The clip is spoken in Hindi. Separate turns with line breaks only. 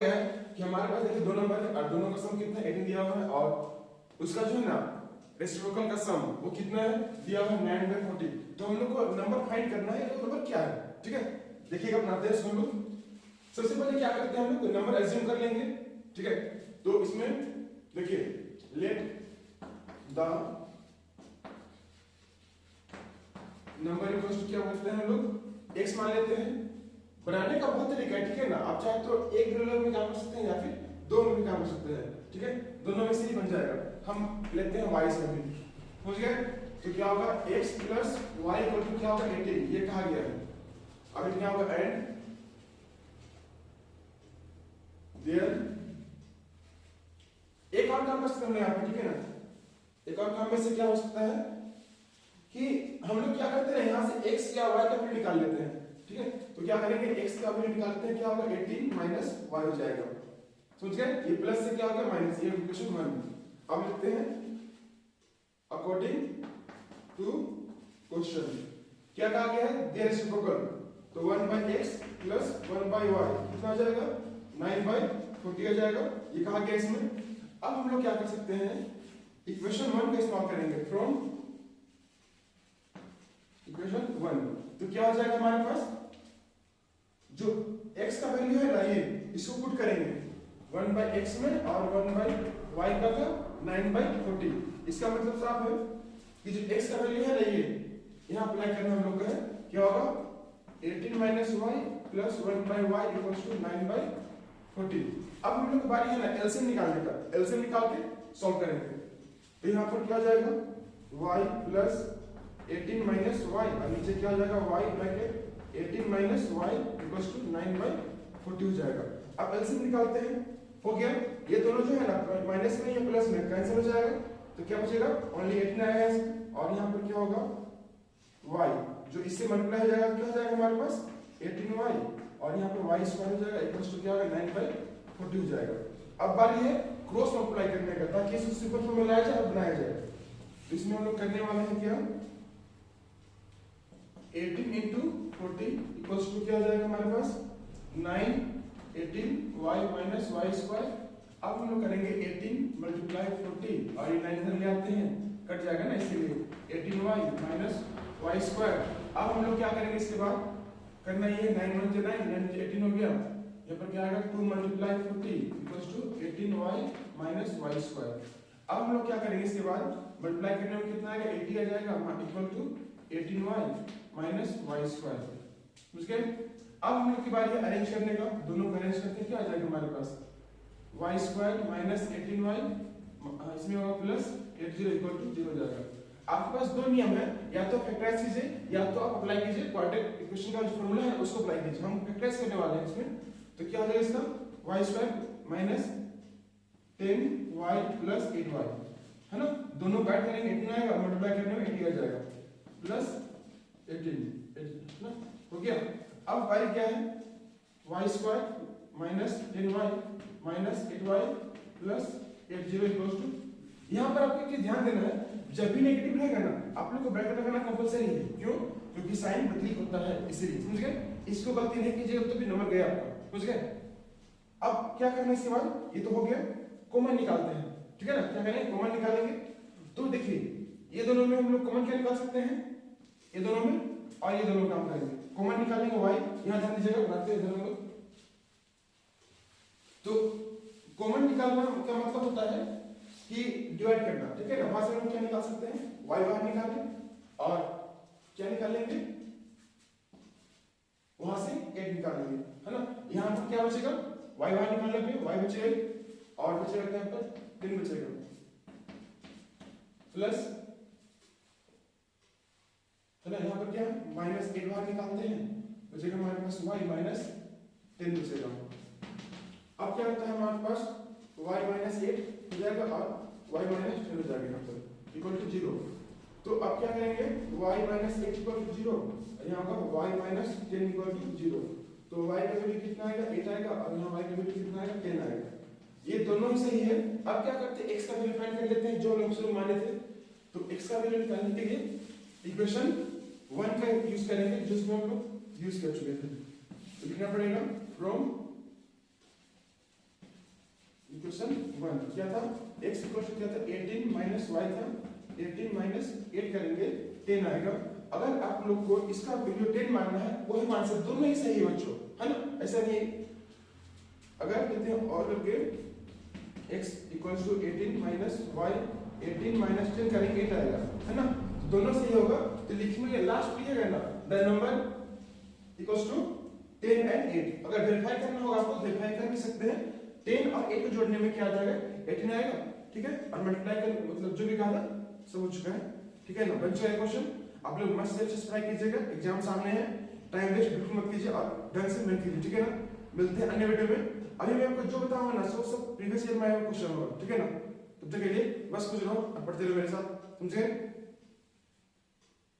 क्या है कि हमारे पास देखिए दो नंबर है और दोनों का सम कितना है 18 दिया हुआ है और उसका जो है ना रेसिप्रोकल का सम वो कितना है दिया हुआ है 9/40। तो हम लोग को नंबर फाइंड करना है वो नंबर क्या है। ठीक है देखिएगा बनाते हैं इसको हम लोग। सबसे पहले क्या करते हैं हम लोग नंबर एज्यूम कर लेंगे। ठीक है तो इसमें देखिए let the number equals to क्या बोलते हैं हम लोग x मान लेते हैं। बनाने का बहुत तरीका है ठीक है ना। आप चाहे तो एक रूलर में काम कर सकते हैं या फिर दो में भी काम कर सकते हैं। ठीक है दोनों में से ही बन जाएगा। हम लेते हैं y से भी समझ गए। तो क्या होगा x plus y equal to क्या होगा 18 ये कहा गया है। अब क्या होगा एंड देयर एक और काम कर सकते हैं यहाँ पे। ठीक है ना एक और काम में से क्या हो सकता है कि हम लोग क्या करते हैं यहाँ से x या y का वैल्यू निकाल लेते हैं। ठीक है तो क्या करेंगे x का वैल्यू निकालते हैं क्या होगा 18 माइनस y हो जाएगा। समझ गए ये प्लस से क्या होगा माइनस ये इक्वेशन 1। अब लिखते हैं अकॉर्डिंग टू क्वेश्चन क्या कहा गया है देयर रेसिप्रोकल। तो 1/x प्लस 1/y कितना आ जाएगा 9/40 आ जाएगा ये कहा गया इसमें। अब हम लोग क्या कर सकते हैं इक्वेशन 1 का इस्तेमाल करेंगे फ्रॉम इक्वेशन 1। तो क्या हो जाएगा हमारे पास जो x का वैल्यू है ना ये इसको पुट करेंगे 1/x में और 1/y का 9/40। इसका मतलब साफ है कि जो x का वैल्यू है ना ये यहाँ अप्लाई करना हम लोग का है क्या होगा 18 माइनस y प्लस 1/y इक्वल्स टू 9/40। अब हम लोग की बारी है ना एलसीएम निकालने का। एलसीएम निकाल के सॉल्व करेंगे। तो यहाँ पर क्या जाएगा y प्लस 18 माइनस y और नीचे क्या हो जाएगा y bracket 18 minus y equals to 9/40 हो जाएगा। अब एलसीएम निकालते हैं हो गया। ये दोनों जो है ना माइनस में या प्लस में कैंसिल हो जाएगा। तो क्या बचेगा ओनली 18 आएगा और यहाँ पर क्या होगा y जो इससे मल्टीप्लाई हो जाएगा क्या हो जाएगा हमारे पास 18y और यहाँ पर y स्क्वायर हो जाएगा इक्वल्स टू क्या होगा 9/40 हो जाएगा। अब बारी है क्रॉस मल्टीप्लाई करने का ताकि इसको सिंपल फॉर्म में लाया जाए और बनाया जाए। तो इसमें हम लोग करने वाले हैं क्या 18 into 40 इक्वल्स टू क्या हो जाएगा हमारे पास 9 18y माइनस y स्क्वायर। अब हम लोग करेंगे 18 मल्टीप्लाई 40 और ये 9 इधर ले आते हैं कट जाएगा ना इसीलिए 18y माइनस y स्क्वायर। अब हम लोग क्या करेंगे इसके बाद करना ये 9 1 9 9 18 हो गया। यहाँ पर क्या आएगा 2 multiply 40 equals to 18y minus y square. अब हम लोग क्या करेंगे इसके बाद मल्टीप्लाई करने में कितना आएगा 80 आ जाएगा equal to 18y minus y square. समझ गए। अब हम लोग की बारी है अरेंज करने का। दोनों को अरेंज करके क्या आ जाएगा हमारे पास y स्क्वायर माइनस 18y इसमें होगा प्लस 80 इक्वल टू 0 हो जाएगा। आपके पास दो नियम है या तो फैक्टराइज कीजिए या तो आप अप्लाई कीजिए क्वाड्रेटिक इक्वेशन का जो फार्मूला है उसको अप्लाई कीजिए। हम फैक्टराइज करने वाले हैं इसमें। तो क्या हो जाएगा इसका y square minus 10y plus 8y है ना। दोनों ऐड करेंगे 18 आएगा मल्टीप्लाई करने में 80 आ जाएगा प्लस 18 ना हो गया। अब y क्या है y square minus 10y minus 8y plus 80 equals to. यहाँ पर आपको एक चीज ध्यान देना है जब भी नेगेटिव रहेगा ना आप लोग को ब्रैकेट लगाना कंपलसरी है। क्यों क्योंकि साइन प्रतीक होता है इसीलिए। समझ गए। इसको गलती नहीं कीजिएगा तो भी नंबर गया आपका। समझ गए। अब क्या करना है इसके बाद ये तो हो गया कॉमन निकालते हैं। ठीक है ना क्या करेंगे कॉमन निकालेंगे। तो देखिए ये दोनों में हम लोग कॉमन क्या निकाल सकते हैं ये दोनों में और ये दोनों काम करेंगे कॉमन निकालेंगे y यहाँ ध्यान दीजिएगा बनाते हैं इधर हम लोग। तो कॉमन निकालना क्या मतलब होता है कि डिवाइड करना। ठीक है ना वहां से हम क्या निकाल सकते हैं y बाहर निकालेंगे और क्या निकालेंगे वहां से 8 निकालेंगे है ना। यहाँ पर क्या बचेगा y बाहर निकालने पे y बचेगा और बचेगा क्या पर 3 बचेगा प्लस है ना। यहाँ पर क्या माइनस 8 बाहर निकालते हैं बचेगा हमारे पास y माइनस 10 बचेगा। अब क्या होता है हमारे पास y माइनस 8 हो जाएगा और y माइनस 10 हो जाएगा यहाँ पर इक्वल टू 0। तो अब क्या करेंगे y माइनस 8 इक्वल टू 0 यहाँ होगा y माइनस 10 इक्वल टू 0। तो y का वैल्यू कितना आएगा 8 आएगा और यहाँ y का वैल्यू कितना आएगा 10 आएगा। ये दोनों ही सही है। अब क्या करते हैं x का वैल्यू फाइंड कर लेते हैं जो हम शुरू माने थे। तो x का वैल्यू निकालने के लिए इक्वेशन 1 का यूज करेंगे जिसमें हम लोग यूज कर चुके थे। तो लिखना पड़ेगा फ्रॉम इक्वेशन 1 क्या था, x इक्वल टू क्या था 18 माइनस y था, 18 माइनस 8 करेंगे 10 आएगा। अगर आप लोग को इसका वैल्यू 10 मानना है वही मान सकते, दोनों ही सही है बच्चों, है ना, ऐसा नहीं। अगर कहते हैं और करके x equal to 18 minus y, 18 minus 10 करेंगे 8 आएगा, है ना, दोनों सही होगा। तो लिखेंगे लास्ट में क्या करना, the number equals to 10 and 8। अगर वेरीफाई करना होगा आपको वेरीफाई कर भी सकते हैं, 10 और 8 को जोड़ने में क्या आ जाएगा 18 आएगा, ठीक है, और मल्टीप्लाई कर मतलब जो भी कहा था सब हो चुका है, ठीक है ना। बन चुका है क्वेश्चन, आप लोग मस्त से सब्सक्राइब कीजिएगा, एग्जाम सामने है, टाइम वेस्ट बिल्कुल मत कीजिए और ढंग से मेहनत कीजिए, ठीक है ना। मिलते हैं अन्य वीडियो में। अभी मैं आपको जो बताऊंगा ना सब प्रीवियस ईयर में आया क्वेश्चन होगा, ठीक है ना। तब तक के लिए बस कुछ रहो और पढ़ते रहो मेरे साथ, समझे।